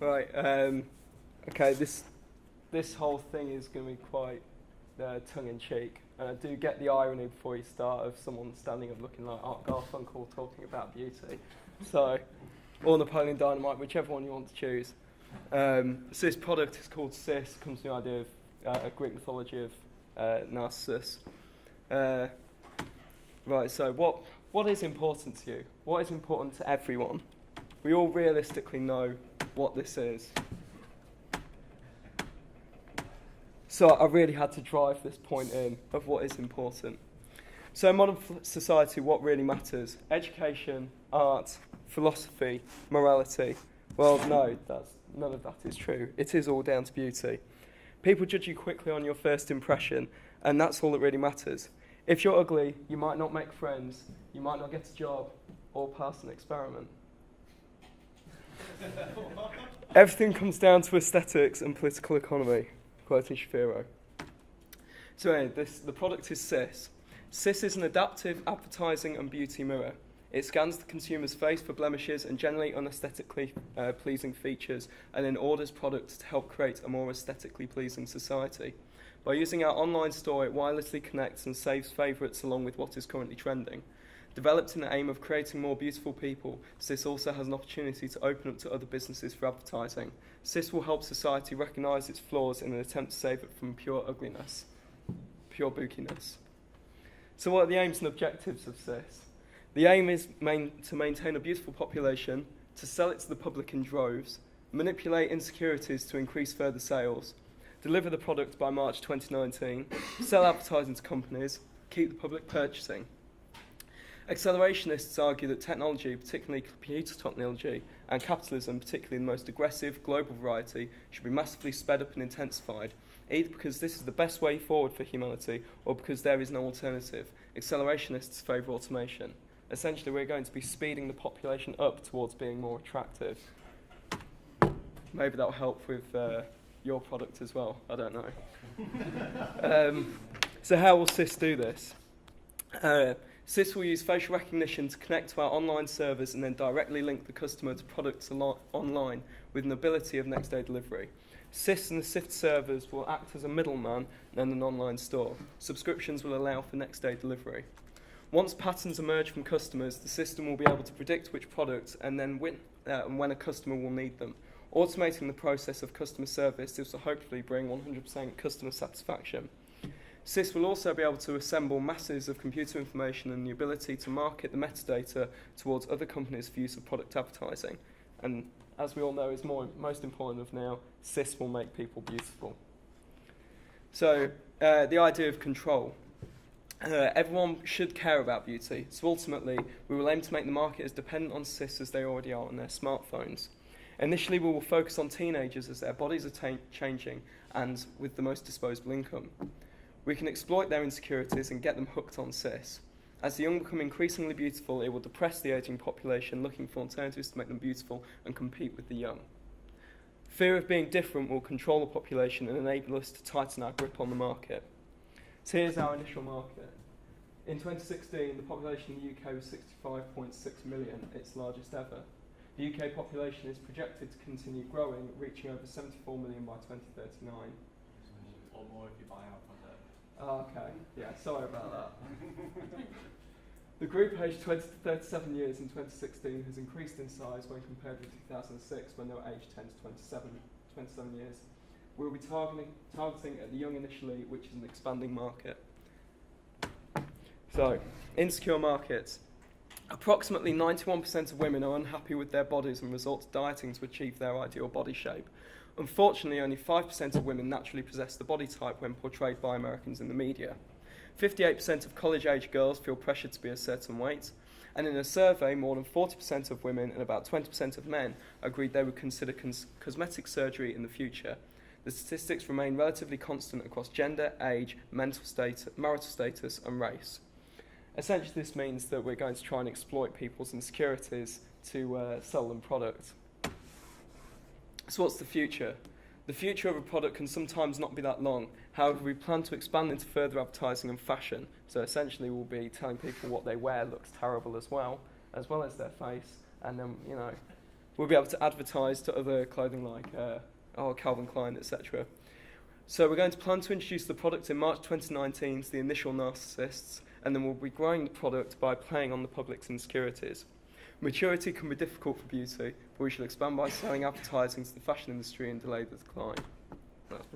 Right. Okay. This whole thing is going to be quite tongue-in-cheek, and I do get the irony before you start of someone standing up looking like Art Garfunkel talking about beauty. So, or Napoleon Dynamite, whichever one you want to choose. So this product is called Cis. Comes from the idea of a Greek mythology of Narcissus. Right. So what is important to you? What is important to everyone? We all realistically know what this is. So I really had to drive this point in of what is important. So in modern society, what really matters? Education, art, philosophy, morality. Well, no, none of that is true. It is all down to beauty. People judge you quickly on your first impression, and that's all that really matters. If you're ugly, you might not make friends, you might not get a job, or pass an experiment. Everything comes down to aesthetics and political economy, quoting Shapiro. So anyway, the product is Cis. Cis is an adaptive advertising and beauty mirror. It scans the consumer's face for blemishes and generally unaesthetically pleasing features, and then orders products to help create a more aesthetically pleasing society. By using our online store, it wirelessly connects and saves favourites along with what is currently trending. Developed in the aim of creating more beautiful people, Cis also has an opportunity to open up to other businesses for advertising. Cis will help society recognise its flaws in an attempt to save it from pure ugliness, pure bookiness. So what are the aims and objectives of Cis? The aim is to maintain a beautiful population, to sell it to the public in droves, manipulate insecurities to increase further sales, deliver the product by March 2019, sell advertising to companies, keep the public purchasing. Accelerationists argue that technology, particularly computer technology, and capitalism, particularly the most aggressive global variety, should be massively sped up and intensified, either because this is the best way forward for humanity or because there is no alternative. Accelerationists favour automation. Essentially, we're going to be speeding the population up towards being more attractive. Maybe that'll help with your product as well. I don't know. So how will Cis do this? Cis will use facial recognition to connect to our online servers and then directly link the customer to products online with an ability of next-day delivery. Cis and the Sift servers will act as a middleman and an online store. Subscriptions will allow for next-day delivery. Once patterns emerge from customers, the system will be able to predict which products and then when a customer will need them. Automating the process of customer service, this will hopefully bring 100% customer satisfaction. Cis will also be able to assemble masses of computer information and the ability to market the metadata towards other companies for use of product advertising. And as we all know is most important of now, Cis will make people beautiful. So the idea of control. Everyone should care about beauty, so ultimately we will aim to make the market as dependent on Cis as they already are on their smartphones. Initially we will focus on teenagers as their bodies are changing and with the most disposable income. We can exploit their insecurities and get them hooked on Cis. As the young become increasingly beautiful, it will depress the ageing population looking for alternatives to make them beautiful and compete with the young. Fear of being different will control the population and enable us to tighten our grip on the market. So here's our initial market. In 2016, the population in the UK was 65.6 million, its largest ever. The UK population is projected to continue growing, reaching over 74 million by 2039. Or more if you buy out from there. Oh, okay, yeah, sorry about that. The group aged 20 to 37 years in 2016 has increased in size when compared with 2006 when they were aged 10 to 27 years. We'll be targeting at the young initially, which is an expanding market. So, insecure markets. Approximately 91% of women are unhappy with their bodies and resort to dieting to achieve their ideal body shape. Unfortunately, only 5% of women naturally possess the body type when portrayed by Americans in the media. 58% of college-age girls feel pressured to be a certain weight, and in a survey, more than 40% of women and about 20% of men agreed they would consider cosmetic surgery in the future. The statistics remain relatively constant across gender, age, marital status, and race. Essentially, this means that we're going to try and exploit people's insecurities to sell them product. So what's the future? The future of a product can sometimes not be that long. However, we plan to expand into further advertising and fashion. So essentially, we'll be telling people what they wear looks terrible as well as their face. And then, We'll be able to advertise to other clothing like Calvin Klein, etc. So we're going to plan to introduce the product in March 2019 to the initial narcissists, and then we'll be growing the product by playing on the public's insecurities. Maturity can be difficult for beauty, but we shall expand by selling advertising to the fashion industry and delay the decline. That's